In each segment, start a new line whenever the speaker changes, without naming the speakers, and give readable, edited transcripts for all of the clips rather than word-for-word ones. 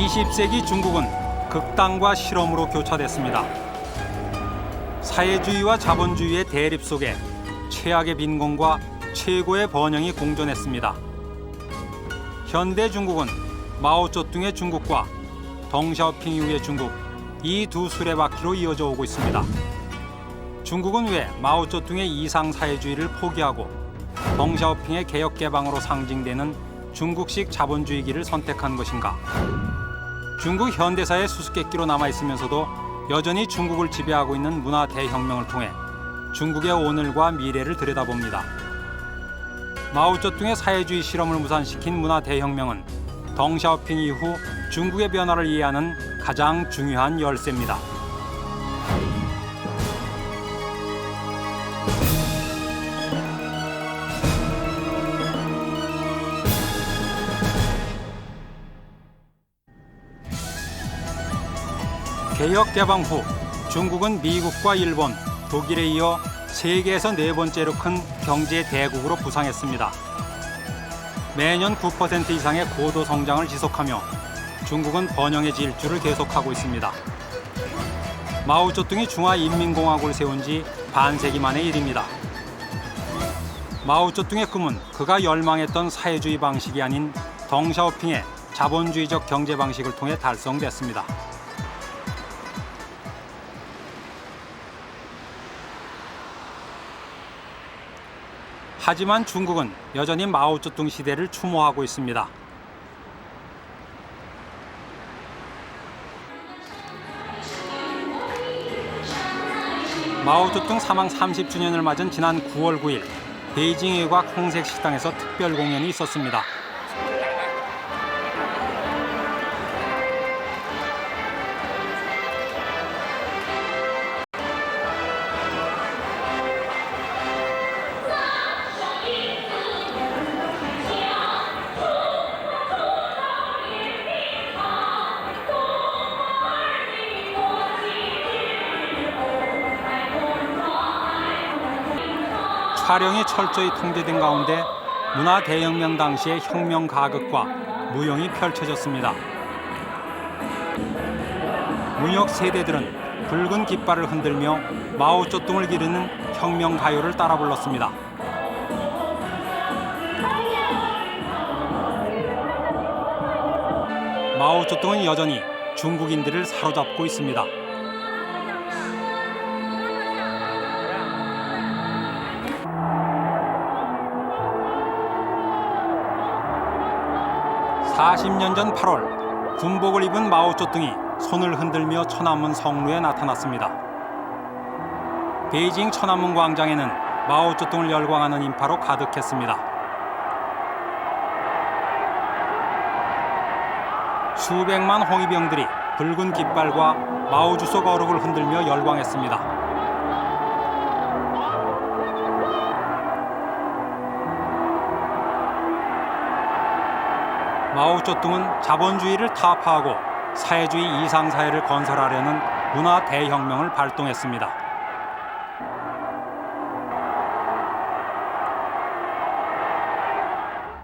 20세기 중국은 극단과 실험으로 교차됐습니다. 사회주의와 자본주의의 대립 속에 최악의 빈곤과 최고의 번영이 공존했습니다. 현대 중국은 마오쩌둥의 중국과 덩샤오핑 이후의 중국, 이 두 수레바퀴로 이어져 오고 있습니다. 중국은 왜 마오쩌둥의 이상사회주의를 포기하고 덩샤오핑의 개혁개방으로 상징되는 중국식 자본주의기를 선택한 것인가? 중국 현대사의 수수께끼로 남아있으면서도 여전히 중국을 지배하고 있는 문화 대혁명을 통해 중국의 오늘과 미래를 들여다봅니다. 마오쩌둥의 사회주의 실험을 무산시킨 문화 대혁명은 덩샤오핑 이후 중국의 변화를 이해하는 가장 중요한 열쇠입니다. 개혁 개방 후 중국은 미국과 일본, 독일에 이어 세계에서 네 번째로 큰 경제 대국으로 부상했습니다. 매년 9% 이상의 고도 성장을 지속하며 중국은 번영의 질주를 계속하고 있습니다. 마오쩌둥이 중화인민공화국을 세운 지 반세기 만의 일입니다. 마오쩌둥의 꿈은 그가 열망했던 사회주의 방식이 아닌 덩샤오핑의 자본주의적 경제 방식을 통해 달성됐습니다. 하지만 중국은 여전히 마오쩌둥 시대를 추모하고 있습니다. 마오쩌둥 사망 30주년을 맞은 지난 9월 9일 베이징 외곽 홍색 식당에서 특별 공연이 있었습니다. 촬영이 철저히 통제된 가운데 문화 대혁명 당시의 혁명 가극과 무용이 펼쳐졌습니다. 문역 세대들은 붉은 깃발을 흔들며 마오쩌둥을 기르는 혁명 가요를 따라 불렀습니다. 마오쩌둥은 여전히 중국인들을 사로잡고 있습니다. (40년) 전 8월 군복을 입은 마오쩌둥이 손을 흔들며 천안문 성루에 나타났습니다. 베이징 천안문 광장에는 마오쩌둥을 열광하는 인파로 가득했습니다. 수백만 홍위병들이 붉은 깃발과 마오 주석 어록을 흔들며 열광했습니다. 마오쩌둥은 자본주의를 타파하고 사회주의 이상사회를 건설하려는 문화 대혁명을 발동했습니다.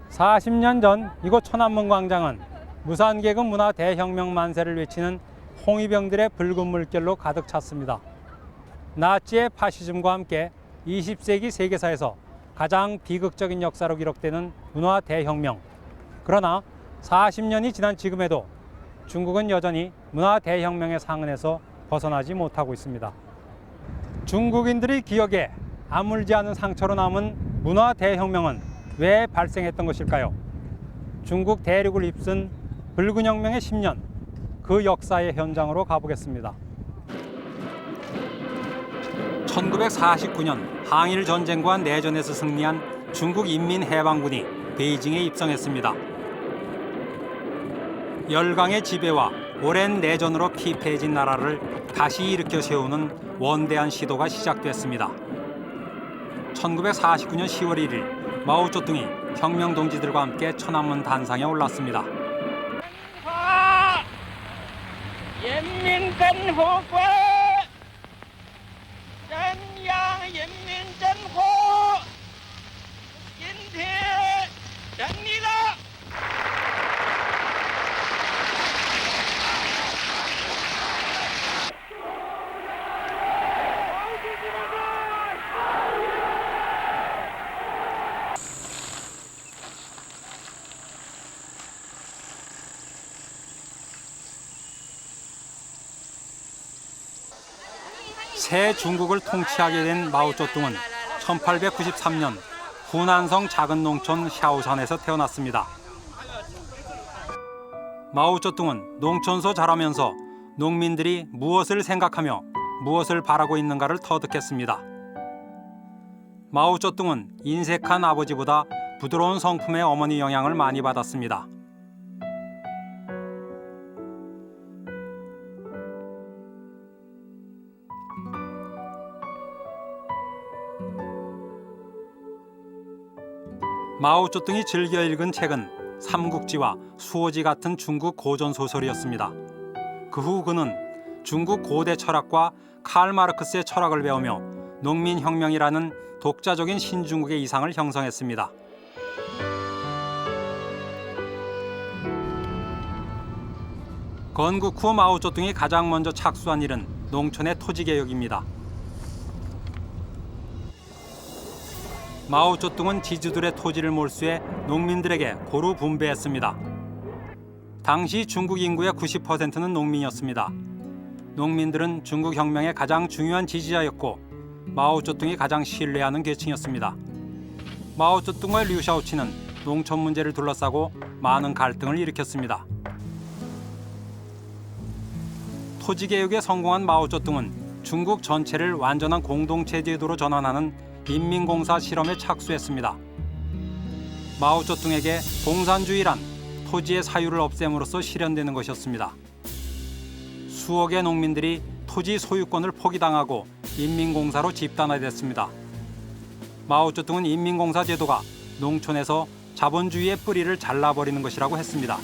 (40년) 전 이곳 천안문 광장은 무산계급 문화 대혁명 만세를 외치는 홍위병들의 붉은 물결로 가득 찼습니다. 나치의 파시즘과 함께 20세기 세계사에서 가장 비극적인 역사로 기록되는 문화 대혁명. 그러나 40년이 지난 지금에도 중국은 여전히 문화 대혁명의 상흔에서 벗어나지 못하고 있습니다. 중국인들의 기억에 아물지 않은 상처로 남은 문화 대혁명은 왜 발생했던 것일까요? 중국 대륙을 휩쓴 붉은 혁명의 10년, 그 역사의 현장으로 가보겠습니다. 1949년 항일 전쟁과 내전에서 승리한 중국 인민해방군이 베이징에 입성했습니다. 열강의 지배와 오랜 내전으로 피폐해진 나라를 다시 일으켜 세우는 원대한 시도가 시작됐습니다. 1949년 10월 1일 마오쩌둥이 혁명 동지들과 함께 천안문 단상에 올랐습니다. 새 중국을 통치하게 된 마오쩌둥은 1893년 후난성 작은 농촌 샤오산에서 태어났습니다. 마오쩌둥은 농촌서 자라면서 농민들이 무엇을 생각하며 무엇을 바라고 있는가를 터득했습니다. 마오쩌둥은 인색한 아버지보다 부드러운 성품의 어머니 영향을 많이 받았습니다. 마오쩌둥이 즐겨 읽은 책은 삼국지와 수호지 같은 중국 고전 소설이었습니다. 그 후 그는 중국 고대 철학과 칼 마르크스의 철학을 배우며 농민혁명이라는 독자적인 신중국의 이상을 형성했습니다. 건국 후 마오쩌둥이 가장 먼저 착수한 일은 농촌의 토지개혁입니다. 마오쩌둥은 지주들의 토지를 몰수해 농민들에게 고루 분배했습니다. 당시 중국 인구의 90%는 농민이었습니다. 농민들은 중국 혁명의 가장 중요한 지지자였고 마오쩌둥이 가장 신뢰하는 계층이었습니다. 마오쩌둥과 류샤오치는 농촌 문제를 둘러싸고 많은 갈등을 일으켰습니다. 토지개혁에 성공한 마오쩌둥은 중국 전체를 완전한 공동체 제도로 전환하는 인민공사 실험에 착수했습니다. 마오쩌둥에게 공산주의란 토지의 사유를 없앰으로써 실현되는 것이었습니다. 수억의 농민들이 토지 소유권을 포기당하고 인민공사로 집단화됐습니다. 마오쩌둥은 인민공사 제도가 농촌에서 자본주의의 뿌리를 잘라버리는 것이라고 했습니다.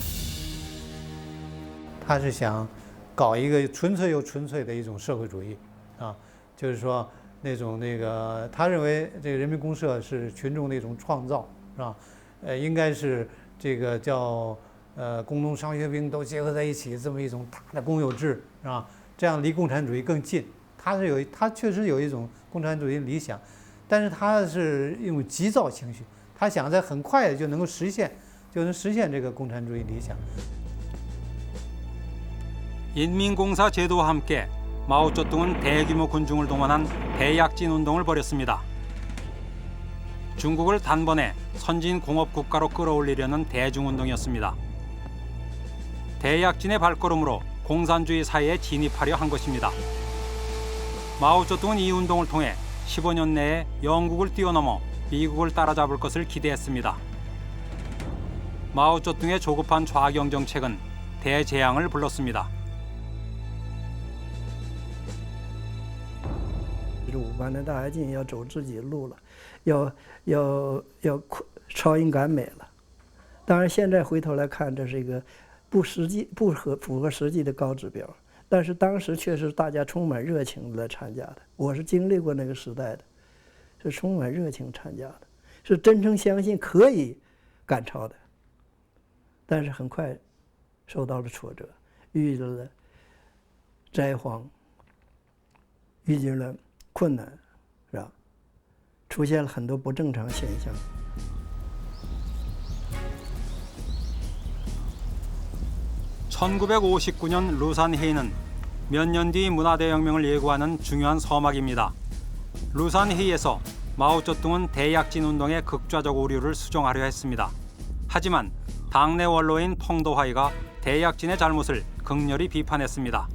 他是想搞一个纯粹又纯粹的一种社会主义啊，就是说他认为这个人民公社是群众的一种创造，是吧？应该是这个叫工农商学兵都结合在一起，这么一种大的公有制，是吧？这样离共产主义更近。他确实有一种共产主义理想，但是他是一种急躁情绪，他想在很快的就能实现这个共产主义理想。
인민공사 제도와 함께 마오쩌둥은 대규모 군중을 동원한 대약진 운동을 벌였습니다. 중국을 단번에 선진 공업 국가로 끌어올리려는 대중운동이었습니다. 대약진의 발걸음으로 공산주의 사회에 진입하려 한 것입니다. 마오쩌둥은 이 운동을 통해 15년 내에 영국을 뛰어넘어 미국을 따라잡을 것을 기대했습니다. 마오쩌둥의 조급한 좌경 정책은 대재앙을 불렀습니다.
反正大跃进要走自己路了，要超英赶美了。当然，现在回头来看，这是一个不符合实际的高指标。但是当时确实大家充满热情来参加的。我是经历过那个时代的，是充满热情参加的，是真诚相信可以赶超的。但是很快受到了挫折，遇到了灾荒，遇见了 困难，是吧？出现了很多不正常现象。
1959년 루산 회의는 몇 년 뒤 문화대혁명을 예고하는 중요한 서막입니다. 루산 회의에서 마오쩌둥은 대약진 운동의 극좌적 오류를 수정하려 했습니다. 하지만 당내 원로인 펑도화이가 대약진의 잘못을 극렬히 비판했습니다.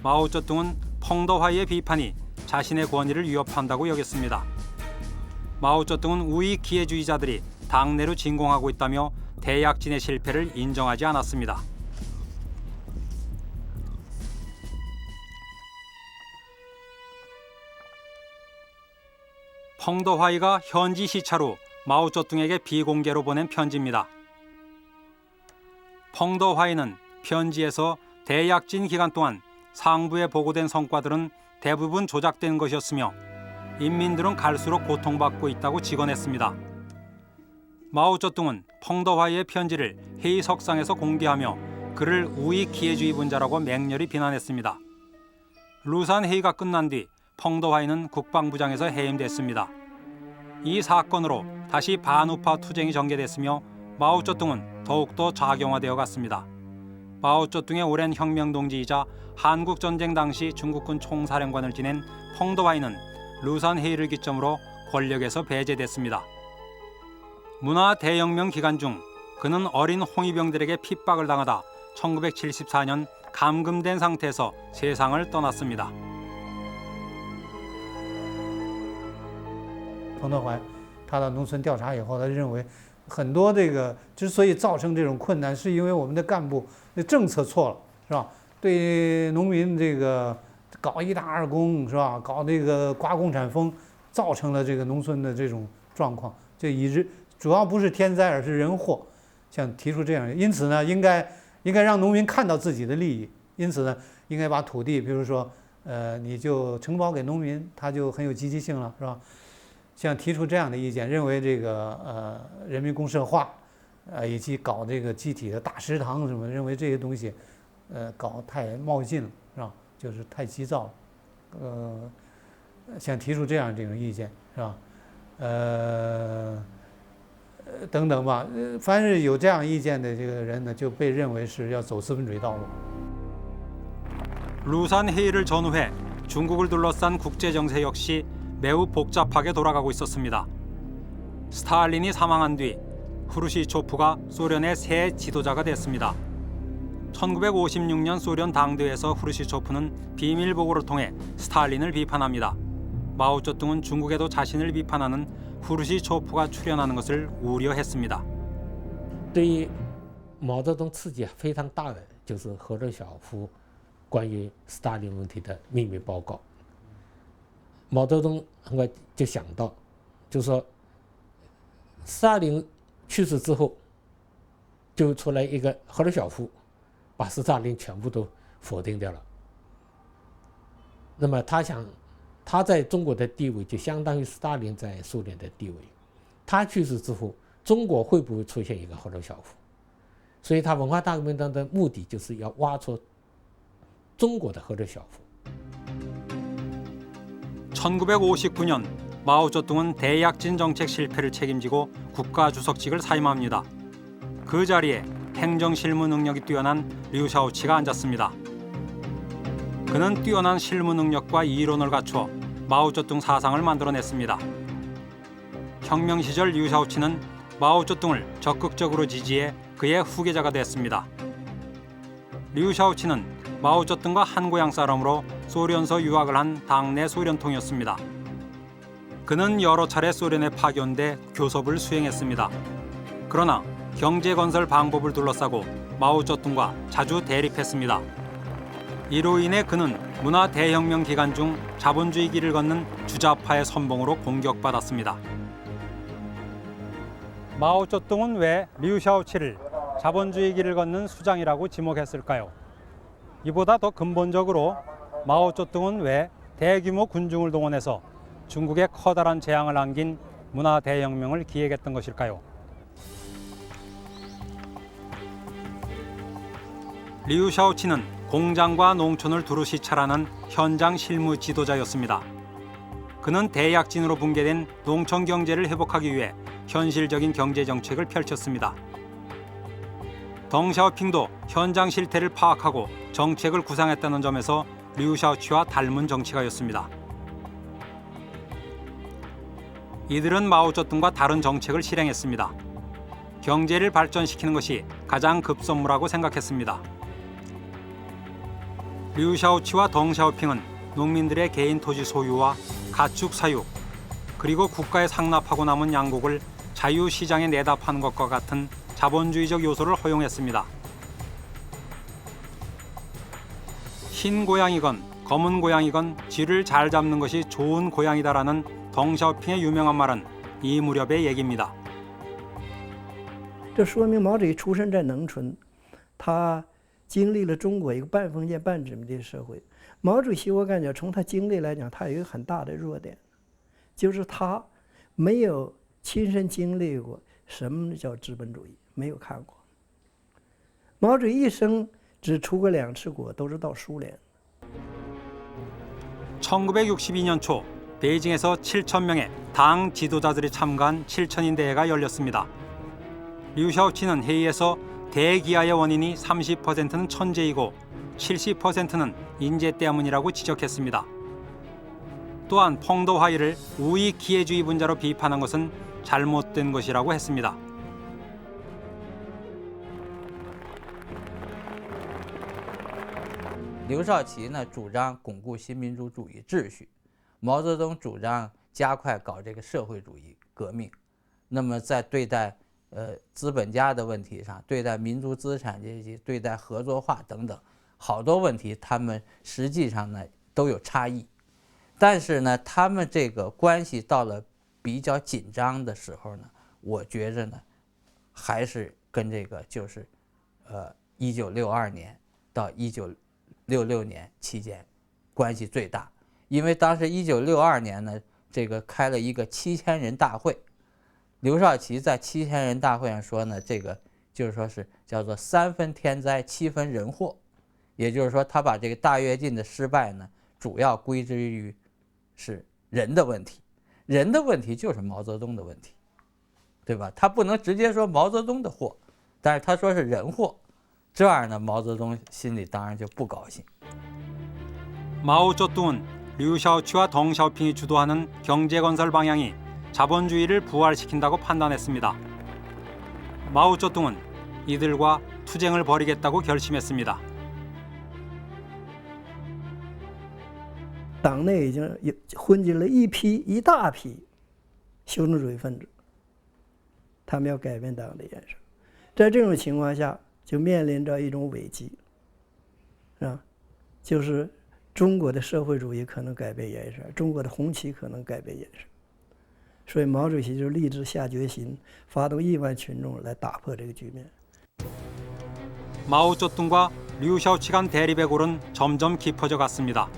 마오쩌둥은 펑도화이의 비판이 자신의 권위를 위협한다고 여겼습니다. 마오쩌둥은 우익 기회주의자들이 당내로 진공하고 있다며 대약진의 실패를 인정하지 않았습니다. 펑도화이가 현지 시차로 마오쩌둥에게 비공개로 보낸 편지입니다. 펑도화이는 편지에서 대약진 기간 동안 상부에 보고된 성과들은 대부분 조작된 것이었으며 인민들은 갈수록 고통받고 있다고 직언했습니다. 마오쩌둥은 펑도화이의 편지를 회의석상에서 공개하며 그를 우익 기회주의 분자라고 맹렬히 비난했습니다. 루산 회의가 끝난 뒤 펑도화이는 국방부장에서 해임됐습니다. 이 사건으로 다시 반우파 투쟁이 전개됐으며 마오쩌둥은 더욱더 좌경화되어 갔습니다. 마오쩌둥의 오랜 혁명동지이자 한국전쟁 당시 중국군 총사령관을 지낸 펑도와이는 루산 회의를 기점으로 권력에서 배제됐습니다. 문화 대혁명 기간 중 그는 어린 홍위병들에게 핍박을 당하다 1974년 감금된 상태에서 세상을 떠났습니다.
彭德怀他到农村调查以后，他认为很多这个之所以造成这种困难，是因为我们的干部的政策错了，是吧？对农民这个搞一大二公，是吧？搞这个刮共产风，造成了这个农村的这种状况。这主要不是天灾，而是人祸。像提出这样，因此呢，应该让农民看到自己的利益。因此呢，应该把土地，比如说你就承包给农民，他就很有积极性了，是吧？像提出这样的意见，认为这个人民公社化，以及搞这个集体的大食堂什么，认为这些东西，搞太冒进了，是吧？就是太急躁了，像提出这样这种意见，是吧？等等吧，凡是有这样意见的这个人呢，就被认为是要走资本主义道路。
루산 회의를 전후해 중국을 둘러싼 국제 정세 역시 매우 복잡하게 돌아가고 있었습니다. 스탈린이 사망한 뒤 후르시초프가 소련의 새 지도자가 됐습니다. 1956년 소련 당대회에서 후르시초프는 비밀 보고를 통해 스탈린을 비판합니다. 마오쩌둥은 중국에도 자신을 비판하는 후르시초프가 출연하는 것을 우려했습니다.
对于毛泽东刺激非常大的就是赫鲁晓夫关于斯大林问题的秘密报告。毛泽东很快就想到，就说斯大林去世之后，就出来一个赫鲁晓夫，把斯大林全部都否定掉了。那么他想，他在中国的地位就相当于斯大林在苏联的地位。他去世之后，中国会不会出现一个赫鲁晓夫？所以他文化大革命当中的目的就是要挖出中国的赫鲁晓夫。
1959년 마오쩌둥은 대약진 정책 실패를 책임지고 국가주석직을 사임합니다. 그 자리에 행정실무 능력이 뛰어난 류샤오치가 앉았습니다. 그는 뛰어난 실무 능력과 이론을 갖추어 마오쩌둥 사상을 만들어냈습니다. 혁명 시절 류샤오치는 마오쩌둥을 적극적으로 지지해 그의 후계자가 됐습니다. 류샤오치는 마오쩌둥과 한 고향 사람으로 소련서 유학을 한 당내 소련통이었습니다. 그는 여러 차례 소련에 파견돼 교섭을 수행했습니다. 그러나 경제 건설 방법을 둘러싸고 마오쩌둥과 자주 대립했습니다. 이로 인해 그는 문화 대혁명 기간 중 자본주의 길을 걷는 주자파의 선봉으로 공격받았습니다. 마오쩌둥은 왜 류샤오치를 자본주의 길을 걷는 수장이라고 지목했을까요? 이보다 더 근본적으로 마오쩌둥은 왜 대규모 군중을 동원해서 중국에 커다란 재앙을 안긴 문화 대혁명을 기획했던 것일까요? 류샤오치는 공장과 농촌을 두루 시찰하는 현장 실무 지도자였습니다. 그는 대약진으로 붕괴된 농촌 경제를 회복하기 위해 현실적인 경제 정책을 펼쳤습니다. 덩샤오핑도 현장 실태를 파악하고 정책을 구상했다는 점에서 류샤오치와 닮은 정치가였습니다. 이들은 마오쩌둥과 다른 정책을 실행했습니다. 경제를 발전시키는 것이 가장 급선무라고 생각했습니다. 류샤오치와 덩샤오핑은 농민들의 개인 토지 소유와 가축 사육, 그리고 국가에 상납하고 남은 양곡을 자유시장에 내다 파는 것과 같은 자본주의적 요소를 허용했습니다. 흰 고양이건 검은 고양이건 쥐를 잘 잡는 것이 좋은 고양이다라는 덩샤오핑의 유명한 말은 이 무렵의 얘기입니다.
这说明毛主席出身在农村，他经历了中国一个半封建半殖民的社会。毛主席我感觉从他经历来讲，他有一个很大的弱点，就是他没有亲身经历过什么叫资本主义，没有看过。毛主席一生只出过2次国，都是到苏联。
1962년 초 베이징에서 7,000명의 당 지도자들이 참가한 7천인 대회가 열렸습니다. 류샤오치는 회의에서 대기아의 원인이 30%는 천재이고 70%는 인재 때문이라고 지적했습니다. 또한 펑도화이를 우익 기회주의 분자로 비판한 것은 잘못된 것이라고 했습니다.
刘少奇呢主张巩固新民主主义秩序，毛泽东主张加快搞这个社会主义革命。那么在对待资本家的问题上，对待民族资产阶级，对待合作化等等好多问题，他们实际上呢都有差异。但是呢，他们这个关系到了比较紧张的时候呢，我觉着呢，还是跟这个就是1962年到1966年期间关系最大。因为当时1962年呢，这个开了一个7000人大会，刘少奇在7000人大会上说呢，这个就是说是叫做3分天灾7分人祸，也就是说他把这个大跃进的失败呢，主要归之于是人的问题，人的问题就是毛泽东的问题，对吧？他不能直接说毛泽东的祸，但是他说是人祸，这样呢，毛泽东心里当然就不高兴。
마오쩌둥은 류샤오치와 덩샤오핑이 주도하는 경제 건설 방향이 자본주의를 부활시킨다고 판단했습니다. 마오쩌둥은 이들과 투쟁을 벌이겠다고 결심했습니다.
党内已经混进了一大批修正主义分子，他们要改变党的颜色。在这种情况下，就面临着一种危机，啊，就是中国的社会主义可能改变颜色，中国的红旗可能改变颜色。所以毛主席就立志下决心，发动亿万群众来打破这个局面。
마오쩌둥과 류샤오치 간 대립의 골은 점점 깊어져 갔습니다.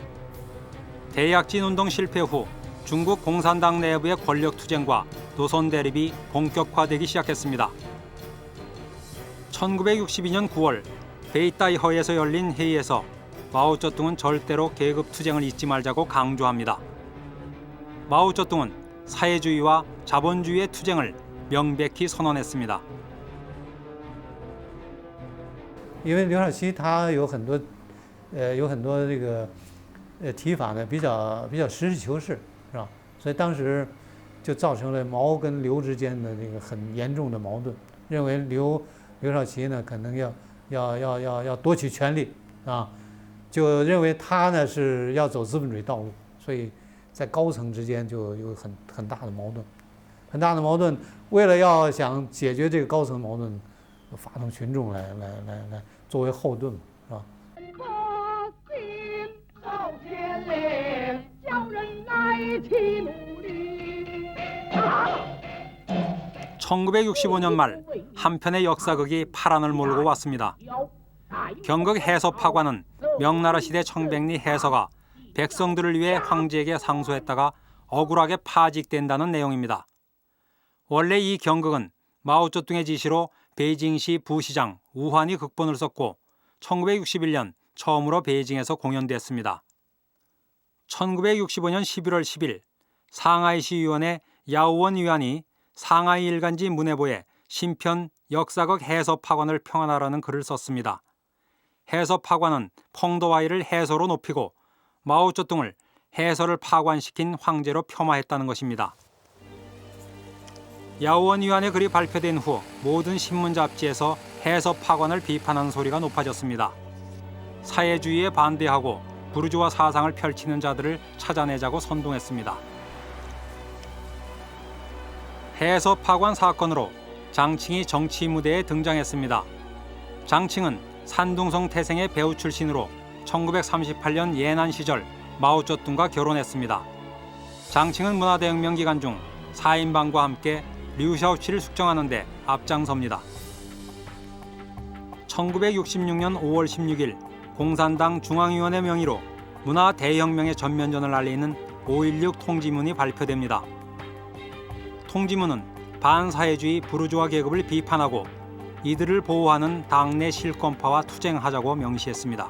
대약진 운동 실패 후 중국 공산당 내부의 권력 투쟁과 노선 대립이 본격화되기 시작했습니다. 1962년 9월 베이따이허에서 열린 회의에서 마오쩌둥은 절대로 계급 투쟁을 잊지 말자고 강조합니다. 마오쩌둥은 사회주의와 자본주의의 투쟁을 명백히 선언했습니다.
因为刘少奇他有很多这个提法呢，比较实事求是，是吧？所以当时就造成了毛跟刘之间的那个很严重的矛盾，认为刘少奇呢可能要夺取权力啊，就认为他呢是要走资本主义道路，所以在高层之间就有很大的矛盾，很大的矛盾。为了要想解决这个高层矛盾，发动群众来作为后盾，是吧？
1965년 말 한편의 역사극이 파란을 몰고 왔습니다. 경극 해서파관은 명나라 시대 청백리 해서가 백성들을 위해 황제에게 상소했다가 억울하게 파직된다는 내용입니다. 원래 이 경극은 마오쩌둥의 지시로 베이징시 부시장 우환이 극본을 썼고 1961년 처음으로 베이징에서 공연됐습니다. 1965년 11월 10일 상하이시 위원회 야오원 위원이 상하이 일간지 문해보에 신편 역사극 해서파관을 평안하라는 글을 썼습니다. 해서파관은 펑도와이를 해서로 높이고 마오쩌둥을 해서를 파관시킨 황제로 폄하했다는 것입니다. 야오원 위원의 글이 발표된 후 모든 신문 잡지에서 해서파관을 비판하는 소리가 높아졌습니다. 사회주의에 반대하고 부르주아 사상을 펼치는 자들을 찾아내자고 선동했습니다. 해서파관 사건으로 장칭이 정치 무대에 등장했습니다. 장칭은 산둥성 태생의 배우 출신으로 1938년 예난 시절 마오쩌둥과 결혼했습니다. 장칭은 문화대혁명 기간 중 4인방과 함께 류샤오치를 숙정하는 데 앞장섭니다. 1966년 5월 16일 공산당 중앙위원회 명의로 문화대혁명의 전면전을 알리는 5.16 통지문이 발표됩니다. 통지문은 반사회주의 부르주아 계급을 비판하고 이들을 보호하는 당내 실권파와 투쟁하자고 명시했습니다.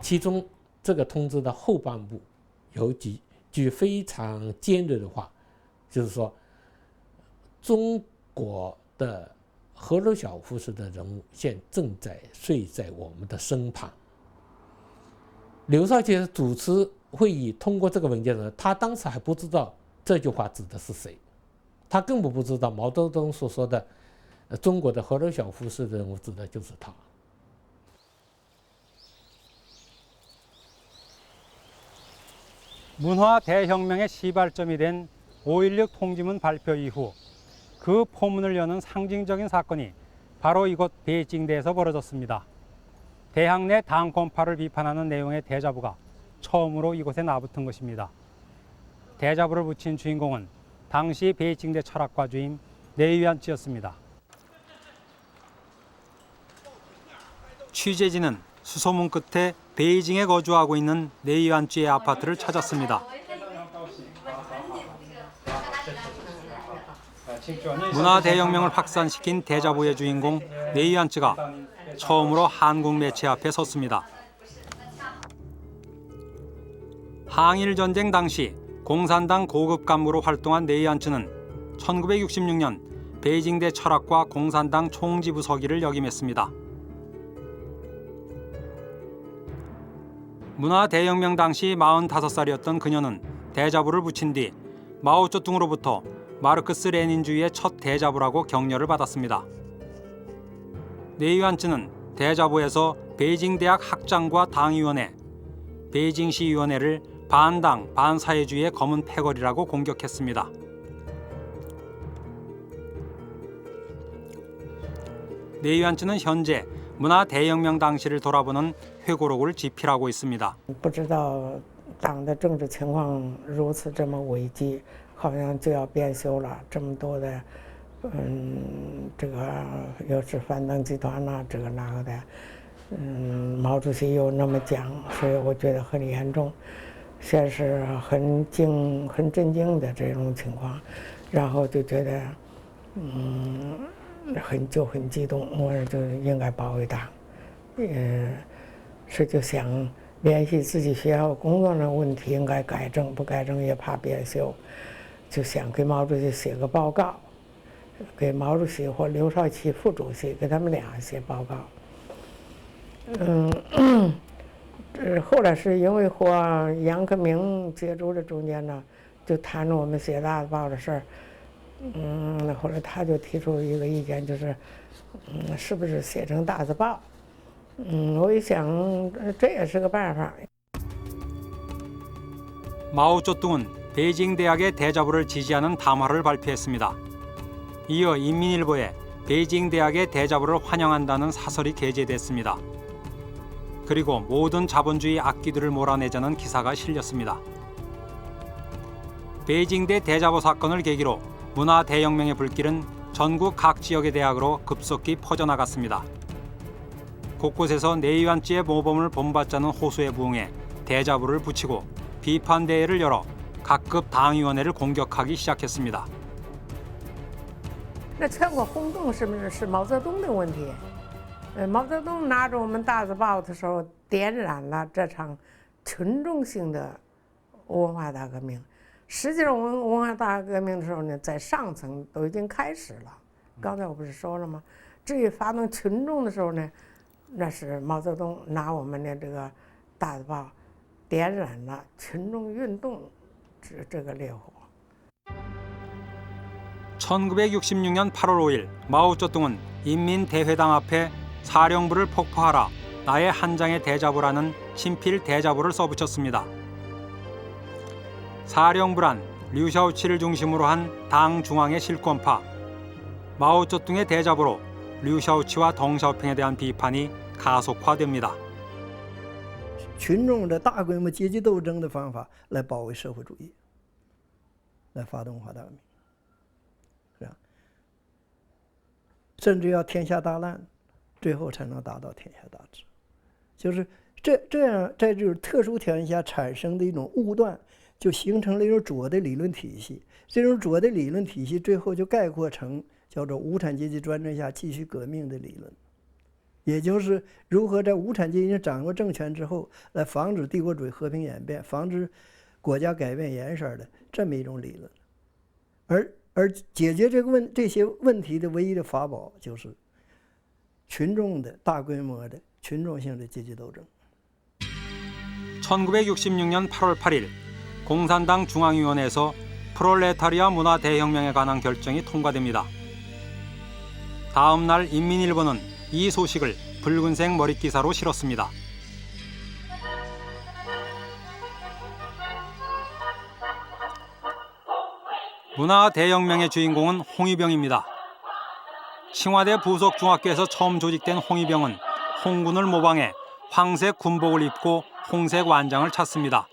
其中这个通知的后半部有几句非常尖锐的话，就是说中国的赫鲁晓夫式的人物现正在睡在我们的身旁。刘少奇主持会议通过这个文件的时候，他当时还不知道这句话指的是谁，他根本不知道毛泽东所说的中国的赫鲁晓夫式的人物指的就是他。
문화 대혁명의 시발점이 된 5.16 통지문 발표 이후 그 포문을 여는 상징적인 사건이 바로 이곳 베이징대에서 벌어졌습니다. 대학 내 당권파를 비판하는 내용의 대자보가 처음으로 이곳에 나붙은 것입니다. 대자보를 붙인 주인공은 당시 베이징대 철학과주임 내위안치였습니다. 취재진은 수소문 끝에 베이징에 거주하고 있는 내위안치의 아파트를 찾았습니다. 문화 대혁명을 확산시킨 대자보의 주인공 내위안치가 처음으로 한국 매체 앞에 섰습니다. 항일 전쟁 당시 공산당 고급 간부로 활동한 내위안치는 1966년 베이징대 철학과 공산당 총지부 서기를 역임했습니다. 문화 대혁명 당시 45살이었던 그녀는 대자보를 붙인 뒤 마오쩌둥으로부터 마르크스 레닌주의의 첫 대자보라고 격려를 받았습니다. 내위안치는 대자보에서 베이징 대학 학장과 당위원회, 베이징시위원회를 반당, 반사회주의의 검은 패거리라고 공격했습니다. 내위안치는 현재 문화 대혁명 당시를 돌아보는 회고록을 집필하고 있습니다.
不知道党的政治情况如此这么危机，好像就要变修了。这么多的，这个又是反党集团呐、这个那个的，毛主席又那么讲，所以我觉得很严重。先是很震惊的这种情况，然后就觉得，很激动，我说就应该保卫党，是就想联系自己学校工作的问题应该改正，不改正也怕变修，就想给毛主席写个报告，给毛主席或刘少奇副主席给他们俩写报告。后来是因为和杨克明接触的中间呢，就谈着我们写大字报的事儿。后来他就提出一个意见，就是，是不是写成大字报？我一想，这也是个办法。
마오쩌둥은 베이징 대학의 대자보를 지지하는 담화를 발표했습니다. 이어 인민일보에 베이징 대학의 대자보를 환영한다는 사설이 게재됐습니다. 그리고 모든 자본주의 악기들을 몰아내자는 기사가 실렸습니다. 베이징대 대자보 사건을 계기로 문화 대혁명의 불길은 전국 각 지역의 대학으로 급속히 퍼져나갔습니다. 곳곳에서 내위안치의 모범을 본받자는 호소에 부응해 대자보를 붙이고 비판 대회를 열어 각급 당위원회를 공격하기 시작했습니다.
那全国轰动是不是毛泽东的问题？毛泽东拿着我们大字报的时候，点燃了这场群众性的文化大革命。实际上，文化大革命的时候呢，在上层都已经开始了。刚才我不是说了吗？至于发动群众的时候呢，那是毛泽东拿我们的这个大字报点燃了群众运动这个烈火。
1966년 8월 5일 마오쩌둥은 인민대회당 앞에 사령부를 폭파하라 나의 한 장의 대자보라는 친필 대자보를 써붙였습니다. 사령부란 류샤오치를 중심으로 한 당 중앙의 실권파 마오쩌둥의 대자보로 류샤오치와 덩샤오핑에 대한 비판이 가속화됩니다.
群众的大规模阶级斗争的方法来保卫社会主义，来发动文化大革命，是吧？甚至要天下大乱，最后才能达到天下大治。就是这样，在这种特殊条件下产生的一种误断，就形成了一种左的理论体系。这种左的理论体系最后就概括成叫做无产阶级专政下继续革命的理论。 也就是如何在无产阶级掌握政权之后，来防止帝国主义和平演变，防止国家改变颜色的这么一种理论。而而解决这些问题的唯一的法宝就是群众的大规模的群众性的阶级斗争。
1966년 8월 8일 공산당 중앙위원회에서 프롤레타리아 문화 대혁명에 관한 결정이 통과됩니다. 다음 날 인민일보는 이 소식을 붉은색 머릿기사로 실었습니다. 문화 대혁명의 주인공은 홍위병입니다. 칭화대 부속중학교에서 처음 조직된 홍위병은 홍군을 모방해 황색 군복을 입고 홍색 완장을 찼습니다.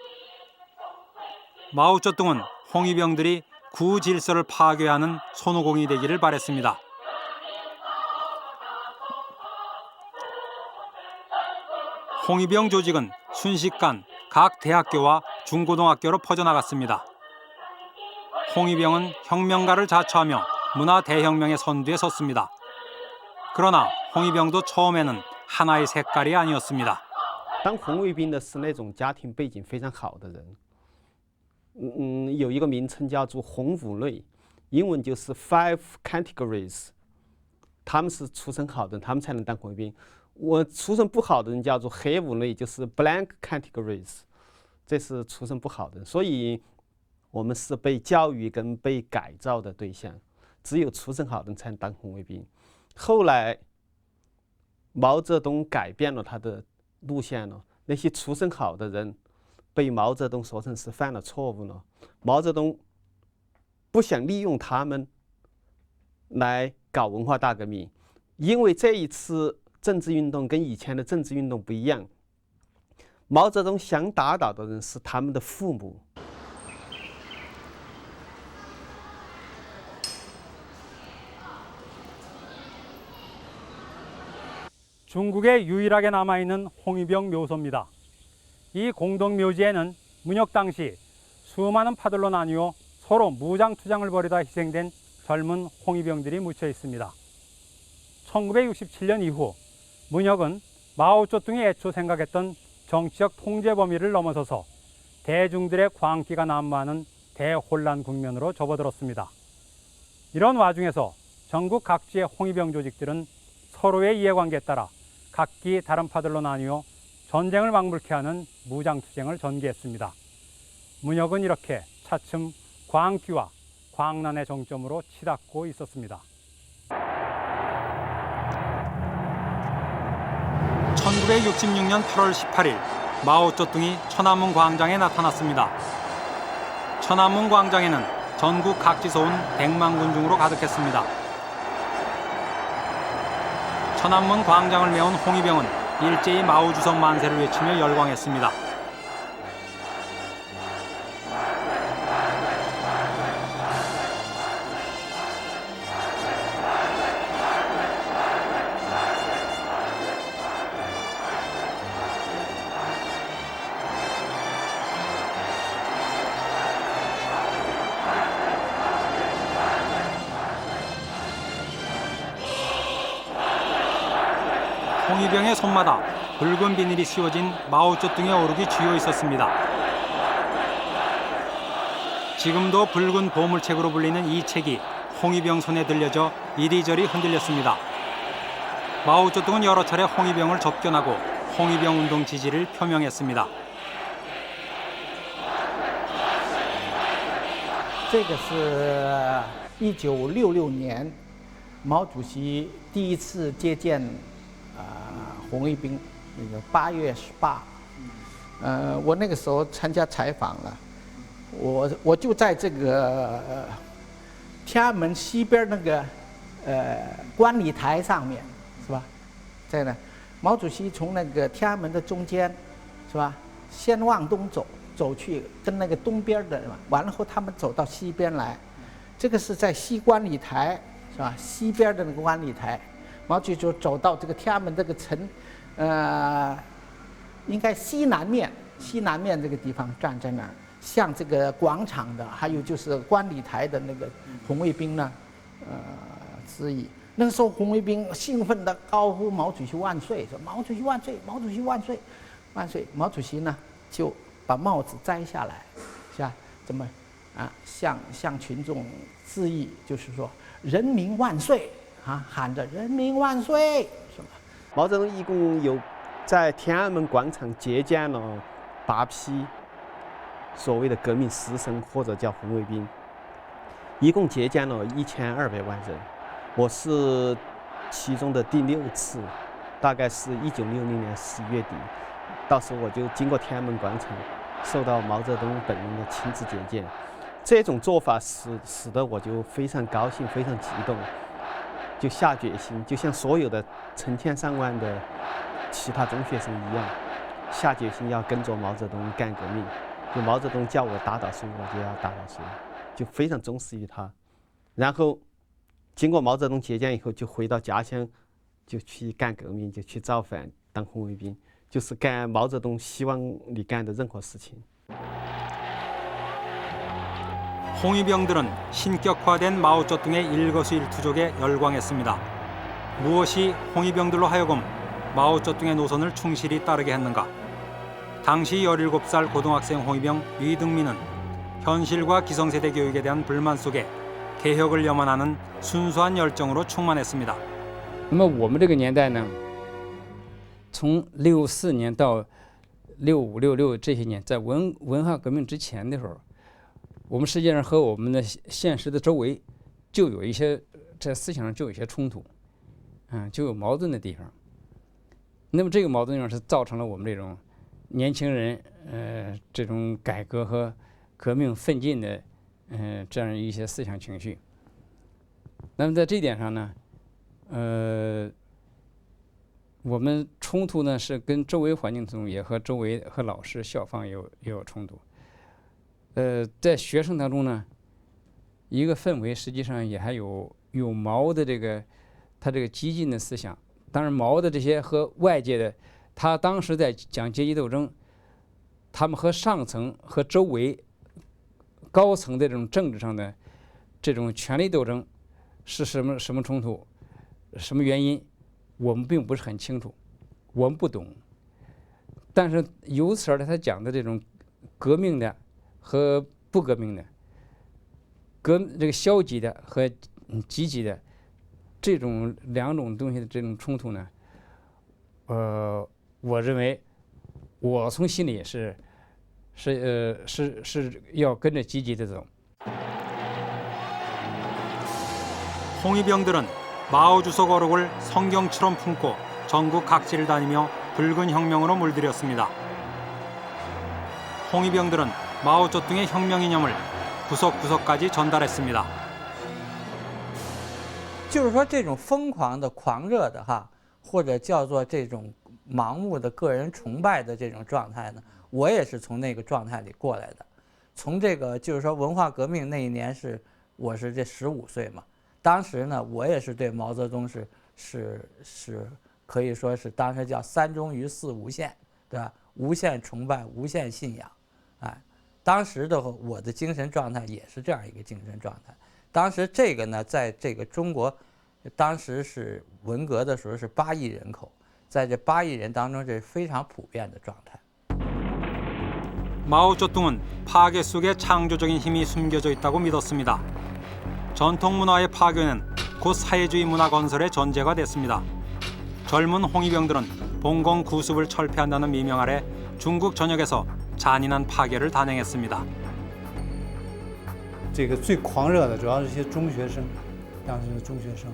마오쩌둥은 홍위병들이 구질서를 파괴하는 손오공이 되기를 바랬습니다. 홍위병 조직은 순식간 각 대학교와 중고등학교로 퍼져나갔습니다. 홍위병은 혁명가를 자처하며 문화 대혁명의 선두에 섰습니다. 그러나 홍위병도 처음에는 하나의 색깔이 아니었습니다.
当红卫兵的是那种家庭背景非常好的人，有一个名称叫做红五类，英文就是 five categories。他们是出身好的，他们才能当红卫兵。我出身不好的人叫做黑五类，就是 blank categories， 这是出身不好的人。所以，我们是被教育跟被改造的对象，只有出身好的人才能当红卫兵。后来，毛泽东改变了他的路线了，那些出身好的人被毛泽东说成是犯了错误了。毛泽东不想利用他们来搞文化大革命，因为这一次政治运动跟以前的政治运动不一样。毛泽东想打倒的人是他们的父母。
중국에 유일하게 남아있는 홍위병 묘소입니다. 이 공동묘지에는 문혁 당시 수많은 파들로 나뉘어 서로 무장투장을 벌이다 희생된 젊은 홍위병들이 묻혀 있습니다. 1967년 이후 문혁은 마오쩌둥이 애초 생각했던 정치적 통제 범위를 넘어서서 대중들의 광기가 난무하는 대혼란 국면으로 접어들었습니다. 이런 와중에서 전국 각지의 홍위병 조직들은 서로의 이해관계에 따라 각기 다른 파들로 나뉘어 전쟁을 막물케 하는 무장투쟁을 전개했습니다. 문혁은 이렇게 차츰 광기와 광란의 정점으로 치닫고 있었습니다. 1966년 8월 18일 마오쩌둥이 천안문 광장에 나타났습니다. 천안문 광장에는 전국 각지서 온 100만 군중으로 가득했습니다. 천안문 광장을 메운 홍위병은 일제히 마오주석 만세를 외치며 열광했습니다. 홍위병의 손마다 붉은 비닐이 씌워진 마오쩌둥의 어록이 쥐어 있었습니다. 지금도 붉은 보물책으로 불리는 이 책이 홍위병 손에 들려져 이리저리 흔들렸습니다. 마오쩌둥은 여러 차례 홍위병을 접견하고 홍위병 운동 지지를 표명했습니다.
这个是1966年毛主席第一次接见红卫兵，那个8月18，我那个时候参加采访了，我就在这个天安门西边那个观礼台上面，是吧？在那，毛主席从那个天安门的中间，是吧？先往东走去跟那个东边的，完了后他们走到西边来，这个是在西观礼台，是吧？西边的那个观礼台。 毛主席就走到这个天安门这个应该西南面这个地方站在那儿，向这个广场的，还有就是观礼台的那个红卫兵呢，致意。那个时候红卫兵兴奋地高呼“毛主席万岁”，说“毛主席万岁，毛主席万岁，万岁”。毛主席呢就把帽子摘下来，是吧？这么向群众致意，就是说人民万岁啊，喊着人民万岁什么。
毛泽东一共有在天安门广场接见了8批所谓的革命师生或者叫红卫兵，一共接见了1200万人。我是其中的第6次，大概是1960年11月底，到时候我就经过天安门广场，受到毛泽东本人的亲自接见。这种做法使得我就非常高兴，非常激动，就下决心，就像所有的成千上万的其他中学生一样，下决心要跟着毛泽东干革命。就毛泽东叫我打倒谁，我就要打倒谁，就非常忠实于他。然后经过毛泽东接见以后，就回到家乡，就去干革命，就去造反，当红卫兵，就是干毛泽东希望你干的任何事情。
홍위병들은 신격화된 마오쩌둥의 일거수일투족에 열광했습니다. 무엇이 홍위병들로 하여금 마오쩌둥의 노선을 충실히 따르게 했는가? 당시 17살 고등학생 홍위병 위등민은 현실과 기성세대 교육에 대한 불만 속에 개혁을 염원하는 순수한 열정으로 충만했습니다.
那么我们这个年代呢，从64年到65、66这些年，在文化革命之前的时候，我们实际上和我们的现实的周围就有一些在思想上就有一些冲突，就有矛盾的地方。那么这个矛盾上是造成了我们这种年轻人这种改革和革命奋进的这样一些思想情绪。那么在这一点上呢，我们冲突呢是跟周围环境中也和周围和老师校方也有冲突。在学生当中呢，一个氛围实际上也还有毛的他这个激进的思想。当然，毛的这些和外界的，他当时在讲阶级斗争，他们和上层和周围高层的这种政治上的这种权力斗争是什么冲突，什么原因，我们并不是很清楚，我们不懂。但是由此而来，他讲的这种革命的和不革命的，这个消极的和积极的这种两种东西的这种冲突呢，我认为我从心里是要跟着积极的走。
홍위병들은 마오 주석 어록을 성경처럼 품고 전국 각지를 다니며 붉은 혁명으로 물들였습니다. 홍위병들은 마오쩌둥의 혁명 이념을 구석구석까지 전달했습니다.
就是说，这种疯狂的、狂热的或者叫做这种盲目的个人崇拜的这种状态呢，我也是从那个状态里过来的。从这个就是说文化革命那一年我是这15岁嘛，当时呢，我也是对毛泽东是可以说是当时叫3忠于4无限，对吧？无限崇拜，无限信仰，哎，当时的我的精神状态也是这样一个精神状态。当时这个呢，在这个中国，当时是文革的时候是8亿人口，在这8亿人当中，这是非常普遍的状态。
마오쩌둥은 파괴 속에 창조적인 힘이 숨겨져 있다고 믿었습니다. 전통 문화의 파괴는 곧 사회주의 문화 건설의 전제가 됐습니다. 젊은 홍위병들은 봉건 구습을 철폐한다는 미명 아래 중국 전역에서 잔인한 파괴를 단행했습니다.
这个最狂热的主要是一些中学生，当时的中学生，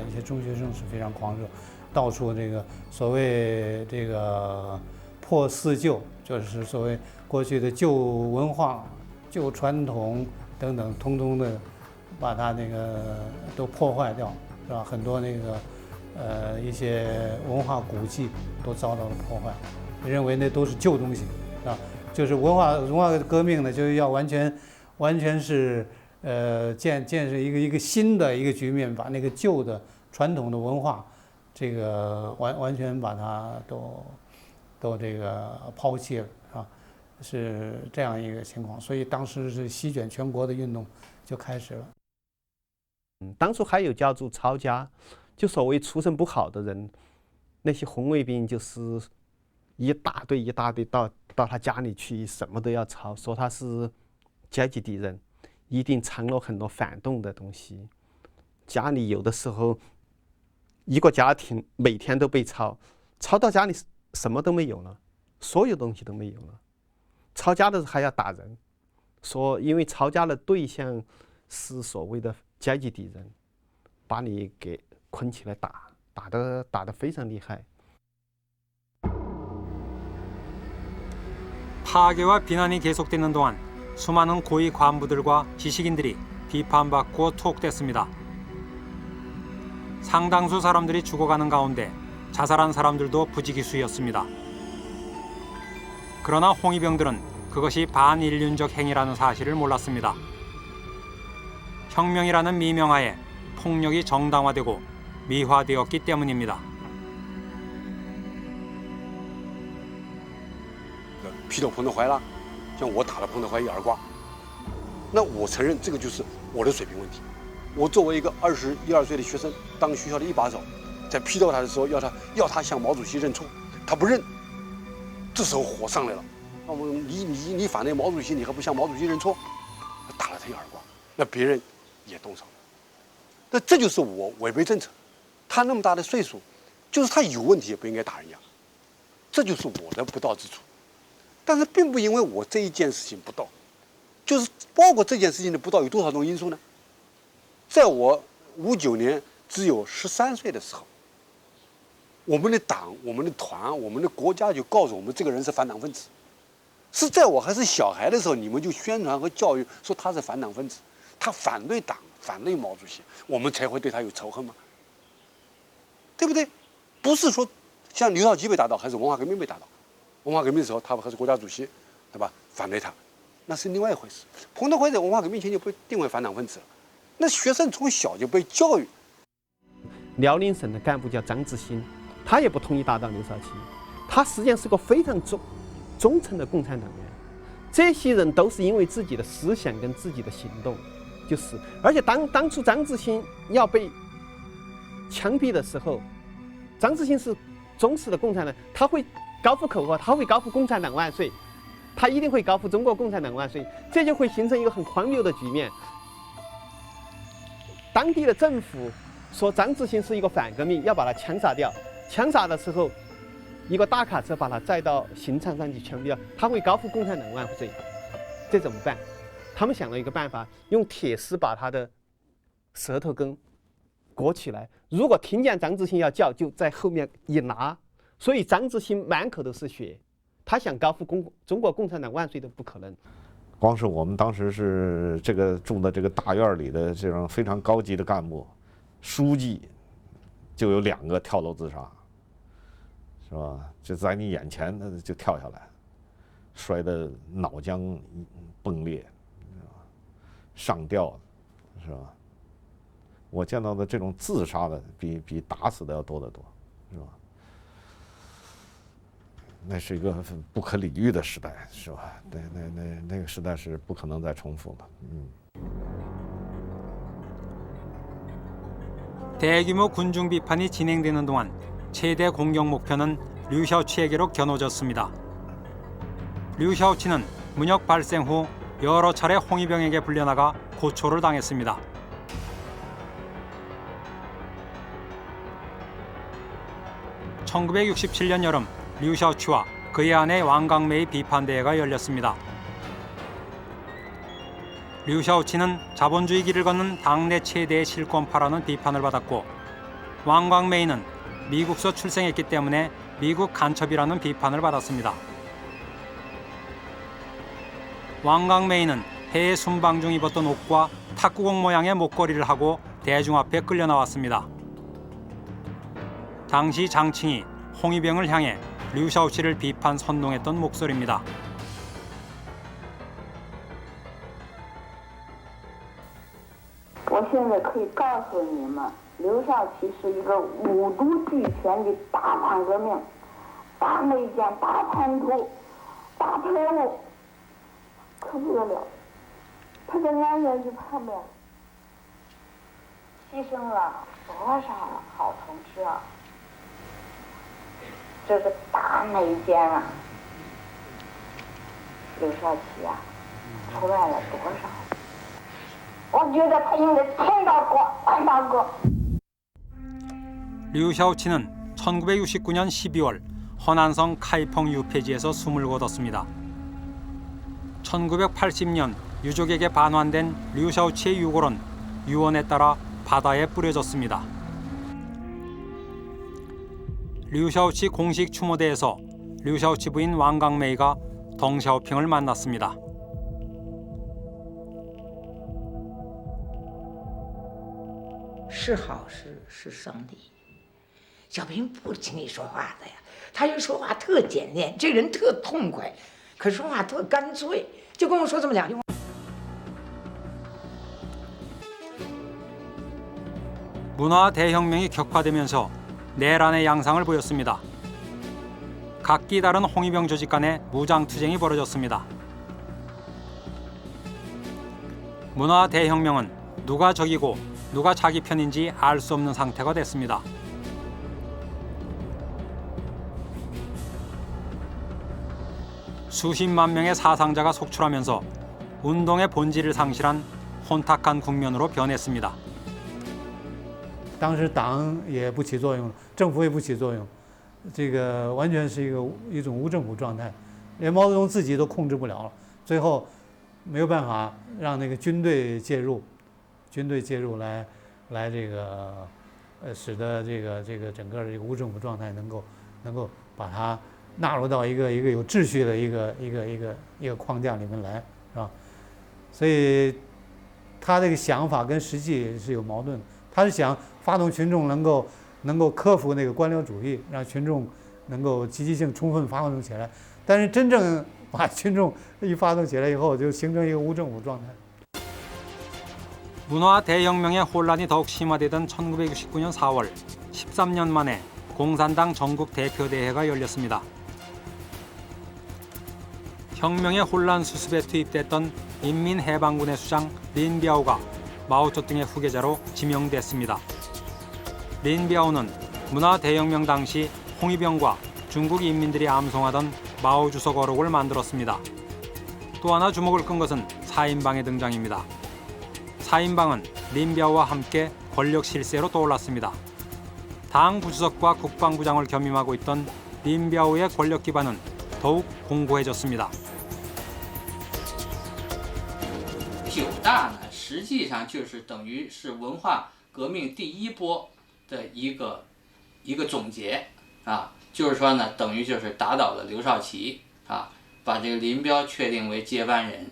一些中学生是非常狂热，到处这个所谓这个破四旧，就是所谓过去的旧文化、旧传统等等，通通的把它那个都破坏掉，是吧？很多那个一些文化古迹都遭到了破坏，认为那都是旧东西，啊，就是文化革命呢，就是要完全是建设一个新的一个局面，把那个旧的传统的文化，这个完全把它都这个抛弃了，啊，是这样一个情况。所以当时是席卷全国的运动就开始了。
当初还有叫做抄家，就所谓出身不好的人，那些红卫兵就是一大堆到他家里去，什么都要抄，说他是阶级敌人。一定藏了很多反动的东西。家里有的时候，一个家庭每天都被抄，抄到家里什么都没有了，所有东西都没有了。抄家的时候还要打人，说因为抄家的对象是所谓的阶级敌人，把你给捆起来打得非常厉害。
파괴와 비난이 계속되는 동안 수많은 고위 관부들과 지식인들이 비판받고 투옥됐습니다. 상당수 사람들이 죽어가는 가운데 자살한 사람들도 부지기수였습니다. 그러나 홍위병들은 그것이 반인륜적 행위라는 사실을 몰랐습니다. 혁명이라는 미명하에 폭력이 정당화되고 미화되었기 때문입니다.
劈到彭德怀了，像我打了彭德怀一耳光，那我承认这个就是我的水平问题。我作为一个21、22岁的学生，当学校的一把手，在批斗他的时候，要他向毛主席认错，他不认，这时候火上来了。那么你反对毛主席，你还不向毛主席认错？打了他一耳光，那别人也动手了。那这就是我违背政策。他那么大的岁数，就是他有问题也不应该打人家，这就是我的不到之处。 但是并不因为我这一件事情不到，就是包括这件事情的不到有多少种因素呢？在我59年只有13岁的时候，我们的党、我们的团、我们的国家就告诉我们这个人是反党分子。是在我还是小孩的时候，你们就宣传和教育说他是反党分子，他反对党、反对毛主席，我们才会对他有仇恨吗？对不对？不是说像刘少奇被打倒，还是文化革命被打倒。 文化革命的时候，他还是国家主席，对吧？反对他，那是另外一回事。彭德怀在文化革命前就被定为反党分子了。那学生从小就被教育。
辽宁省的干部叫张志新，他也不同意打倒刘少奇，他实际上是个非常忠诚的共产党员。这些人都是因为自己的思想跟自己的行动，而且当初张志新要被枪毙的时候，张志新是忠实的共产党，他会 高呼口号，他会高呼共产党万岁，他一定会高呼中国共产党万岁，这就会形成一个很荒谬的局面。当地的政府说张志新是一个反革命，要把他枪杀掉。枪杀的时候，一个大卡车把他载到刑场上去枪毙掉，他会高呼共产党万岁，这怎么办？他们想了一个办法，用铁丝把他的舌头根裹起来。如果听见张志新要叫，就在后面一拿。 所以张志新满口都是血，他想高呼中国共产党万岁都不可能。
光是我们当时是这个住的这个大院里的这种非常高级的干部，书记就有2个跳楼自杀，是吧？就在你眼前他就跳下来，摔得脑浆崩裂，上吊，是吧？我见到的这种自杀的比打死的要多得多，是吧？ 那是一个不可理喻的时代，是吧？那个时代是不可能再重复了。
대규모 군중 비판이 진행되는 동안 최대 공격 목표는 류샤오치에게로 겨눠졌습니다. 류샤오치는 문혁 발생 후 여러 차례 홍위병에게 불려나가 고초를 당했습니다. (1967년) 여름 류샤오치와 그의 아내 왕강매의 비판대회가 열렸습니다. 류샤오치는 자본주의 길을 걷는 당내 최대의 실권파라는 비판을 받았고 왕광메이는 미국서 출생했기 때문에 미국 간첩이라는 비판을 받았습니다. 왕광메이는 해외 순방 중 입었던 옷과 탁구공 모양의 목걸이를 하고 대중 앞에 끌려 나왔습니다. 당시 장칭이 홍위병을 향해 류샤오치를 비판 선동했던 목소리입니다.
我现在可以告诉你们，刘少奇是一个五毒俱全的大反革命、大内奸、大叛徒、大特务，可不得了。他在安源就旁边牺牲了多少好同志啊！这个大内奸啊，刘少奇啊，出来了多少？觉得他应该天大过万大过。
류샤오치는 1969년 12월 허난성 카이펑 유폐지에서 숨을 거뒀습니다. 1980년 유족에게 반환된 류샤오치의 유골은 유언에 따라 바다에 뿌려졌습니다. 류샤오치 공식 추모대에서 류샤오치 부인 왕강메이가 덩샤오핑을 만났습니다.
是好事是胜利。小平不轻易说话的呀，他就说话特简练，这人特痛快，可说话特干脆，就跟我说这么两句话。
문화 대혁명이 격화되면서 내란의 양상을 보였습니다. 각기 다른 홍위병 조직 간의 무장 투쟁이 벌어졌습니다. 문화 대혁명은 누가 적이고 누가 자기 편인지 알 수 없는 상태가 됐습니다. 수십만 명의 사상자가 속출하면서 운동의 본질을 상실한 혼탁한 국면으로 변했습니다.
当时党也不起作用，政府也不起作用，这个完全是一种无政府状态，连毛泽东自己都控制不了了。最后没有办法让那个军队介入，来这个使得这个整个这个无政府状态能够把它纳入到一个有秩序的一个框架里面来，是吧？所以他这个想法跟实际是有矛盾的。他是想发动群众能够克服那个官僚主義，讓群眾能夠積極性充分發動起來。但是真正把群眾一發動起來以後，就形成一個無政府狀態。
문화 대혁명의 혼란이 더욱 심화되던 1969년 4월, 13년 만에 공산당 전국 대표대회가 열렸습니다. 혁명의 혼란 수습에 투입됐던 인민해방군의 수장 린비아오가 마오쩌둥의 후계자로 지명됐습니다. 린비아오는 문화 대혁명 당시 홍위병과 중국 인민들이 암송하던 마오 주석 어록을 만들었습니다. 또 하나 주목을 끈 것은 4인방의 등장입니다. 4인방은 린비아오와 함께 권력 실세로 떠올랐습니다. 당 부주석과 국방부장을 겸임하고 있던 린비아오의 권력 기반은 더욱 공고해졌습니다.
九大呢，实际上就是等于是文化革命第一波的一个总结啊，就是说呢，等于就是打倒了刘少奇啊，把这个林彪确定为接班人，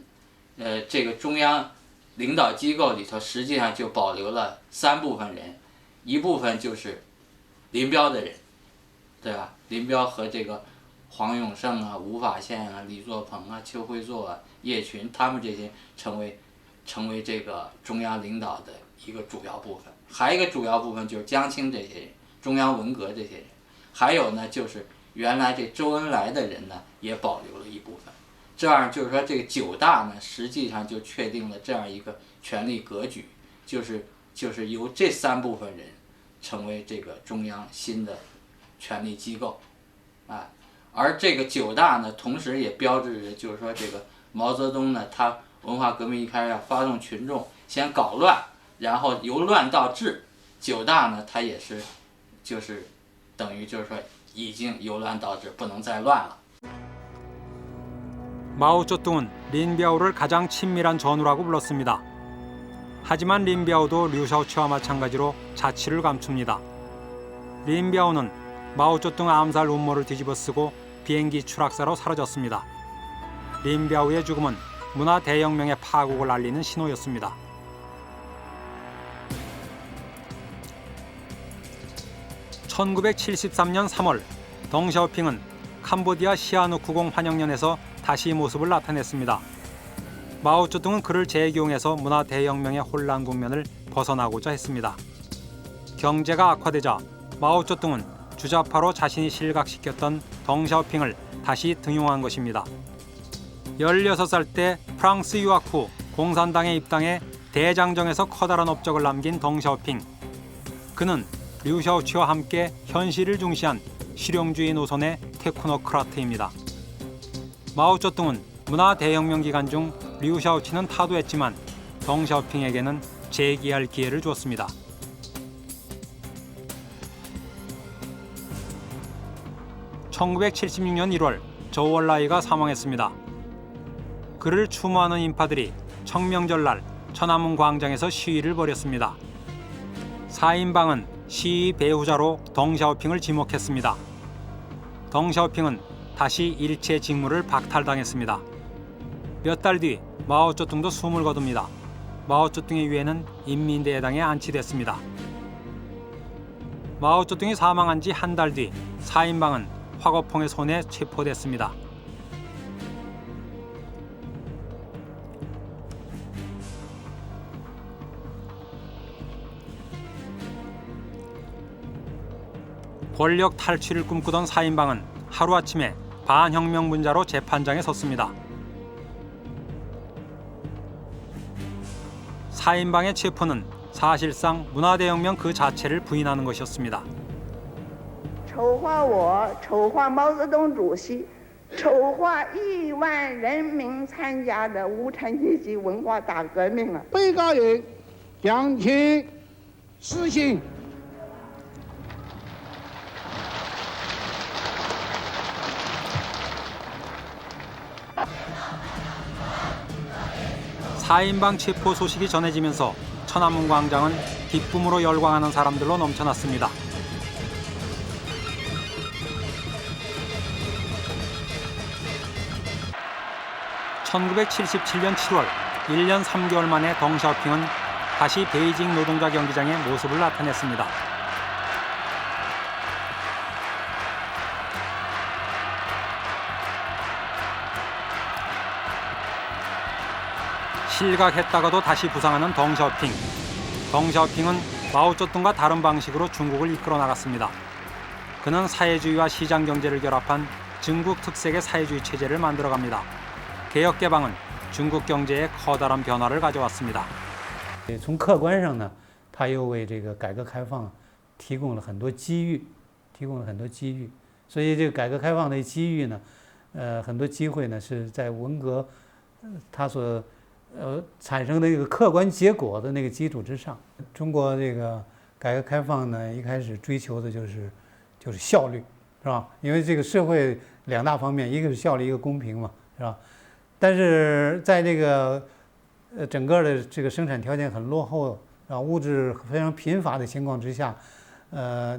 这个中央领导机构里头实际上就保留了3部分人，一部分就是林彪的人，对吧？林彪和这个黄永胜啊、吴法宪啊、李作鹏啊、邱会作啊、叶群他们这些成为这个中央领导的一个主要部分，还有一个主要部分就是江青这些人、中央文革这些人，还有呢就是原来这周恩来的人呢也保留了一部分，这样就是说这个9大呢实际上就确定了这样一个权力格局，就是由这3部分人成为这个中央新的权力机构，啊，而这个9大呢同时也标志着就是说这个毛泽东呢他 文化革命一开始要发动群众，先搞乱，然后由乱到治。9大呢，它也是，就是等于就是说已经由乱到治，不能再乱了。
마오쩌둥은 린비아오를 가장 친밀한 전우라고 불렀습니다. 하지만 린비아오도 류샤오치와 마찬가지로 자취를 감춥니다. 린비아오는 마오쩌둥 암살 음모를 뒤집어쓰고 비행기 추락사로 사라졌습니다. 린비아오의 죽음은 문화 대혁명의 파국을 알리는 신호였습니다. (1973년 3월) 덩샤오핑은 캄보디아 시아누쿠공 환영연에서 다시 모습을 나타냈습니다. 마오쩌둥은 그를 재기용해서 문화 대혁명의 혼란 국면을 벗어나고자 했습니다. 경제가 악화되자 마오쩌둥은 주자파로 자신이 실각시켰던 덩샤오핑을 다시 등용한 것입니다. 16살 때 프랑스 유학 후 공산당에 입당해 대장정에서 커다란 업적을 남긴 덩샤오핑. 그는 류샤오치와 함께 현실을 중시한 실용주의 노선의 테크노크라트입니다. 마오쩌둥은 문화 대혁명 기간 중 류샤오치는 타도했지만 덩샤오핑에게는 재기할 기회를 주었습니다. (1976년 1월) 저우얼라이가 사망했습니다. 그를 추모하는 인파들이 청명절날 천안문 광장에서 시위를 벌였습니다. 4인방은 시위 배후자로 덩샤오핑을 지목했습니다. 덩샤오핑은 다시 일체 직무를 박탈당했습니다. 몇 달 뒤 마오쩌둥도 숨을 거둡니다. 마오쩌둥의 유해는 인민대회당에 안치됐습니다. 마오쩌둥이 사망한 지 한 달 뒤 4인방은 화거펑의 손에 체포됐습니다. 권력 탈취를 꿈꾸던 4인방은 하루아침에 반혁명분자로 재판장에 섰습니다. 4인방의 체포는 사실상 문화대혁명 그 자체를 부인하는 것이었습니다.
丑化我，丑化毛泽东主席，丑化1万人民参加的无产阶级文化大革命啊！
被告人将其死刑。
4인방 체포 소식이 전해지면서 천안문 광장은 기쁨으로 열광하는 사람들로 넘쳐났습니다. (1977년 7월) 1년 3개월 만에 덩샤오핑은 다시 베이징 노동자 경기장에 모습을 나타냈습니다. 실각했다가도 다시 부상하는 덩샤오핑. 덩샤오핑은 마오쩌둥과 다른 방식으로 중국을 이끌어 나갔습니다. 그는 사회주의와 시장 경제를 결합한 중국 특색의 사회주의 체제를 만들어갑니다. 개혁 개방은 중국 경제에 커다란 변화를 가져왔습니다.
从客观上呢，他又为这个改革开放提供了很多机遇，所以这个改革开放的机遇呢，很多机会呢是在文革它所产生的一个客观结果的那个基础之上。中国这个改革开放呢，一开始追求的就是效率，是吧？因为这个社会两大方面，一个是效率，一个公平嘛，是吧？但是在这个整个的这个生产条件很落后，啊，物质非常贫乏的情况之下，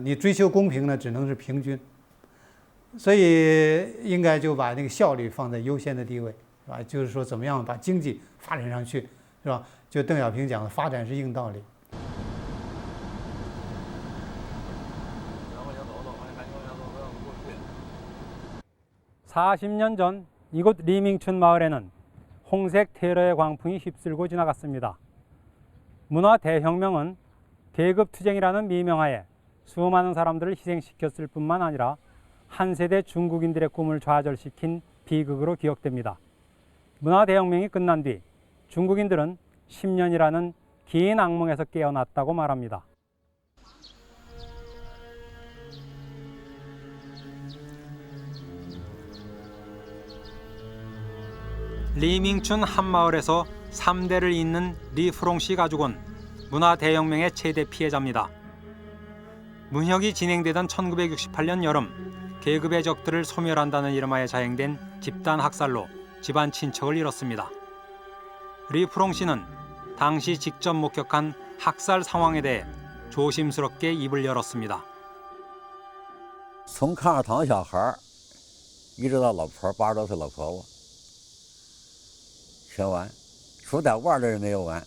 你追求公平呢，只能是平均，所以应该就把那个效率放在优先的地位，是吧？就是说怎么样把经济发展上去，是吧？就邓小平讲的，发展是硬道理。
40년 전 이곳 리밍춘 마을에는 홍색 테러의 광풍이 휩쓸고 지나갔습니다. 문화 대혁명은 계급투쟁이라는 미명하에 수많은 사람들을 희생시켰을 뿐만 아니라 한 세대 중국인들의 꿈을 좌절시킨 비극으로 기억됩니다. 문화 대혁명이 끝난 뒤 중국인들은 10년이라는 긴 악몽에서 깨어났다고 말합니다. 리밍춘 한마을에서 3대를 잇는 리프롱 씨 가족은 문화 대혁명의 최대 피해자입니다. 문혁이 진행되던 1968년 여름 계급의 적들을 소멸한다는 이름하에 자행된 집단 학살로 집안 친척을 잃었습니다. 리프롱 씨는 당시 직접 목격한 학살 상황에 대해 조심스럽게 입을 열었습니다.
从抗日堂小孩一直到老婆80多岁老婆婆。 全完，除在外的人没有完，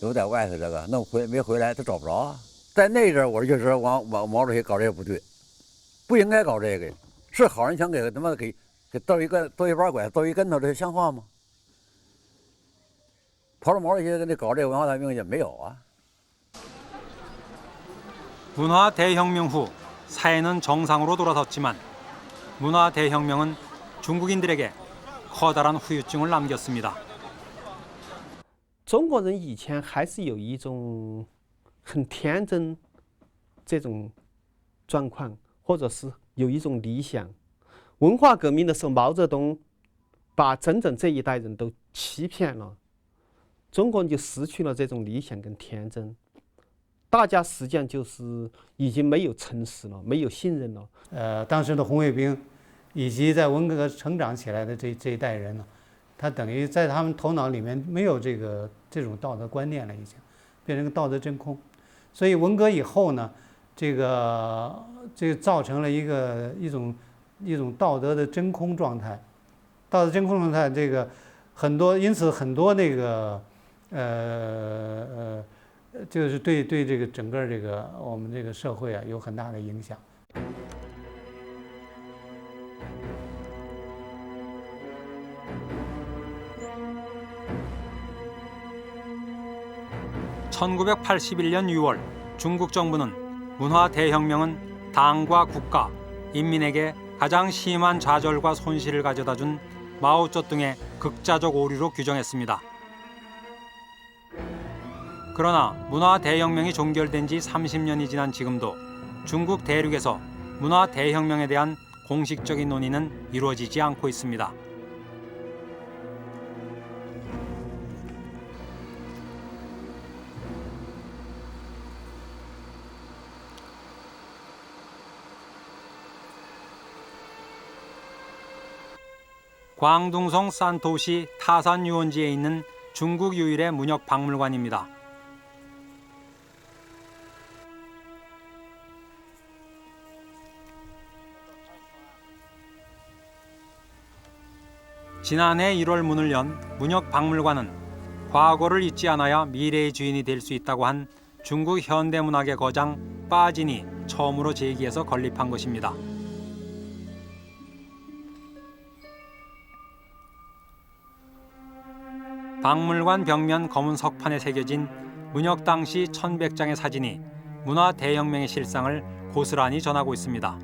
有在外头这个弄没回来，他找不着啊。在那阵我就说毛主席搞这个不对，不应该搞这个，是好人想给他妈给逗一把拐，逗一跟头，这像话吗？跑到毛主席跟那搞这个文化大革命也没有啊。
문화 대혁명 후 사회는 정상으로 돌아섰지만 문화 대혁명은 중국인들에게 커다란 후유증을 남겼습니다.
中国人以前还是有一种很天真这种状况，或者是有一种理想。文化革命的时候，毛泽东把整整这一代人都欺骗了，中国人就失去了这种理想跟天真，大家实际上就是已经没有诚实了，没有信任了。
当时的红卫兵，以及在文革成长起来的这一代人呢，他等于在他们头脑里面没有这种道德观念了，已经变成个道德真空。所以文革以后呢，这个造成了一种道德的真空状态。道德真空状态，这个因此很多那个就是对这个整个我们这个社会啊有很大的影响。
1981년 6월 중국 정부는 문화 대혁명은 당과 국가, 인민에게 가장 심한 좌절과 손실을 가져다준 마오쩌둥의 극자적 오류로 규정했습니다. 그러나 문화 대혁명이 종결된 지 30년이 지난 지금도 중국 대륙에서 문화 대혁명에 대한 공식적인 논의는 이루어지지 않고 있습니다. 광둥성 산토시 타산 유원지에 있는 중국 유일의 문혁 박물관입니다. 지난해 1월 문을 연 문혁 박물관은 과거를 잊지 않아야 미래의 주인이 될 수 있다고 한 중국 현대문학의 거장 빠진이 처음으로 제기해서 건립한 것입니다. 박물관 벽면 검은 석판에 새겨진 문혁 당시 1100장의 사진이 문화 대혁명의 실상을 고스란히 전하고 있습니다.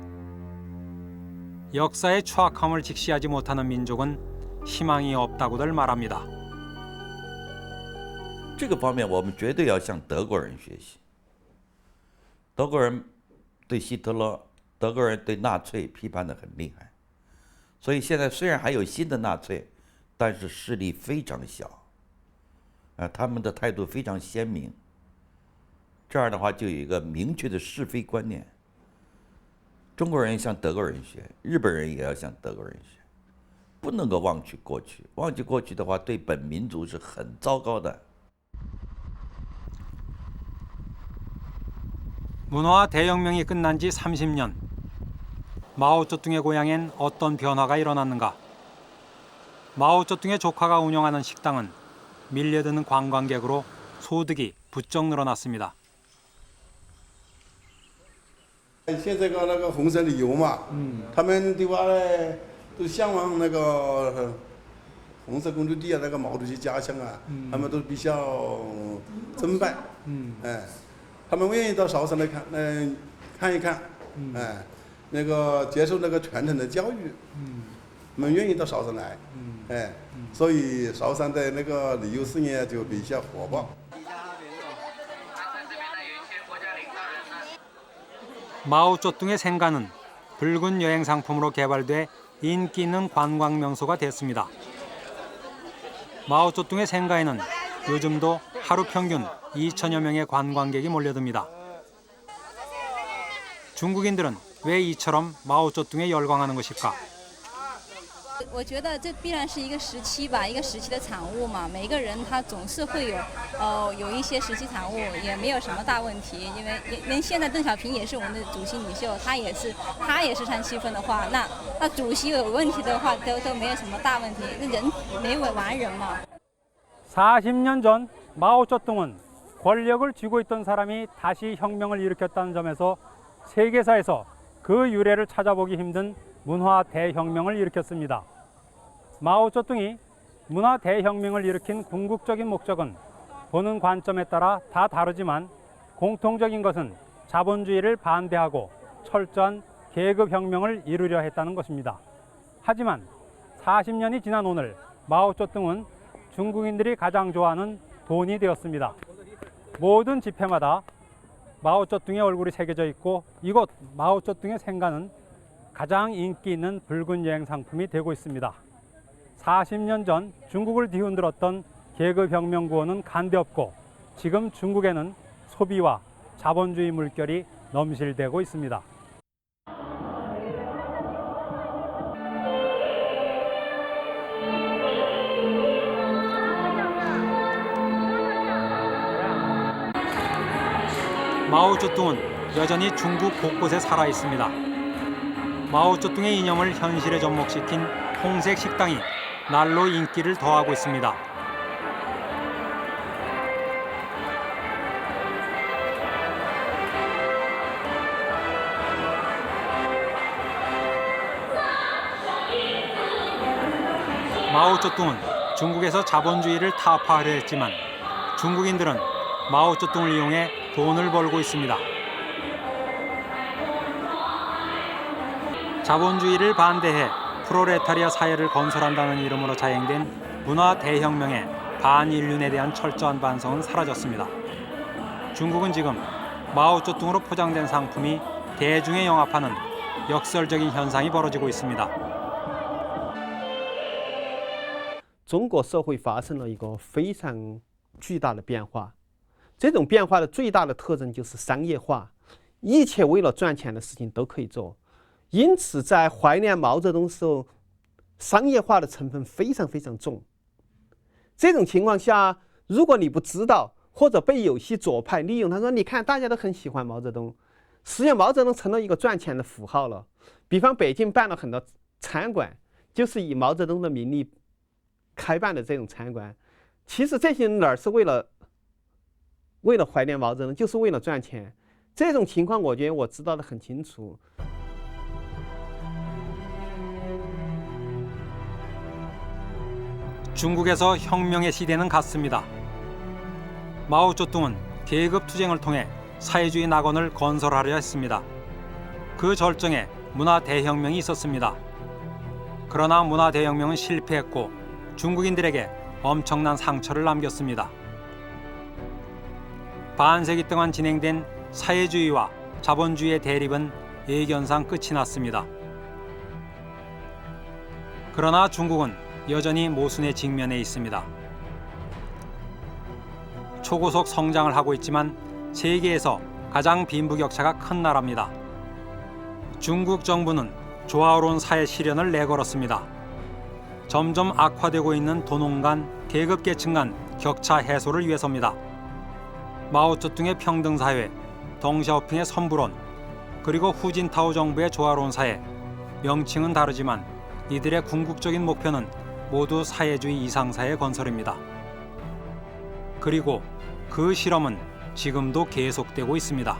역사의 추악함을 직시하지 못하는 민족은 희망이 없다고들 말합니다.
这个方面我们绝对要向德国人学习。德国人对希特勒，德国人对纳粹批判得很厉害，所以现在虽然还有新的纳粹，但是势力非常小。 他们的态度非常鲜明，这样的话就有一个明确的是非观念。中国人向德国人学，日本人也要向德国人学，不能够忘记过去。忘记过去的话，对本民族是很糟糕的。
문화 대혁명이 끝난 지 30년. 마오쩌둥의 고향엔 어떤 변화가 일어났는가? 마오쩌둥의 조카가 운영하는 식당은 밀려드는 관광객으로 소득이 부쩍 늘어났습니다.
现在搞那个红色旅游嘛，他们的话呢，都向往那个红色公主地啊，那个毛主席家乡啊，他们都比较崇拜，他们愿意到韶山来看一看，那个接受那个传统的教育，他们愿意到韶山来，所以韶山的那个旅游事业就比较火爆。
마오쩌둥의 생가는 붉은 여행 상품으로 개발돼 인기 있는 관광 명소가 됐습니다. 마오쩌둥의 생가에는 요즘도 하루 평균 2천여 명의 관광객이 몰려듭니다. 중국인들은 왜 이처럼 마오쩌둥에 열광하는 것일까?
我觉得这必然是一个时期吧，一个时期的产物嘛。每个人他总是会有一些时期产物，也没有什么大问题。因为连现在邓小平也是我们的主席领袖，他也是上气氛的话，那主席有问题的话都没有什么大问题。那人没完人嘛。
40년 전 마오쩌둥은 권력을 쥐고 있던 사람이 다시 혁명을 일으켰다는 점에서 세계사에서 그 유래를 찾아보기 힘든 문화 대혁명을 일으켰습니다. 마오쩌둥이 문화 대혁명을 일으킨 궁극적인 목적은 보는 관점에 따라 다 다르지만 공통적인 것은 자본주의를 반대하고 철저한 계급혁명을 이루려 했다는 것입니다. 하지만 40년이 지난 오늘 마오쩌둥은 중국인들이 가장 좋아하는 돈이 되었습니다. 모든 집회마다 마오쩌둥의 얼굴이 새겨져 있고 이곳 마오쩌둥의 생가는 가장 인기 있는 붉은 여행 상품이 되고 있습니다. 40년 전 중국을 뒤흔들었던 계급혁명 구호는 간대없고 지금 중국에는 소비와 자본주의 물결이 넘실대고 있습니다. 마오쩌둥은 여전히 중국 곳곳에 살아 있습니다. 마오쩌둥의 이념을 현실에 접목시킨 홍색 식당이 날로 인기를 더하고 있습니다. 마오쩌둥은 중국에서 자본주의를 타파하려 했지만 중국인들은 마오쩌둥을 이용해 돈을 벌고 있습니다. 자본주의를 반대해 프롤레타리아 사회를 건설한다는 이름으로 자행된 문화 대혁명의 반인륜에 대한 철저한 반성은 사라졌습니다. 중국은 지금 마오쩌둥으로 포장된 상품이 대중에 영합하는 역설적인 현상이 벌어지고 있습니다.
中国社会发生了一个非常巨大的变化，这种变化的最大的特征就是商业化，一切为了赚钱的事情都可以做。因此，在怀念毛泽东时候，商业化的成分非常非常重。这种情况下，如果你不知道，或者被有些左派利用，他说：“你看，大家都很喜欢毛泽东，实际上毛泽东成了一个赚钱的符号了。比方北京办了很多餐馆，就是以毛泽东的名义 开办的这种餐馆，其实这些人哪儿是为了怀念毛泽东，就是为了赚钱。这种情况，我觉得我知道的很清楚。
중국에서 혁명의 시대는 갔습니다. 마오쩌둥은 계급 투쟁을 통해 사회주의 낙원을 건설하려 했습니다. 그 절정에 문화 대혁명이 있었습니다. 그러나 문화 대혁명은 실패했고 중국인들에게 엄청난 상처를 남겼습니다. 반세기 동안 진행된 사회주의와 자본주의의 대립은 예견상 끝이 났습니다. 그러나 중국은 여전히 모순의 직면에 있습니다. 초고속 성장을 하고 있지만 세계에서 가장 빈부격차가 큰 나라입니다. 중국 정부는 조화로운 사회 실현을 내걸었습니다. 점점 악화되고 있는 도농 간, 계급계층 간 격차 해소를 위해서입니다. 마오쩌둥의 평등사회, 덩샤오핑의 선불원, 그리고 후진타오 정부의 조화로운 사회, 명칭은 다르지만 이들의 궁극적인 목표는 모두 사회주의 이상사회 건설입니다. 그리고 그 실험은 지금도 계속되고 있습니다.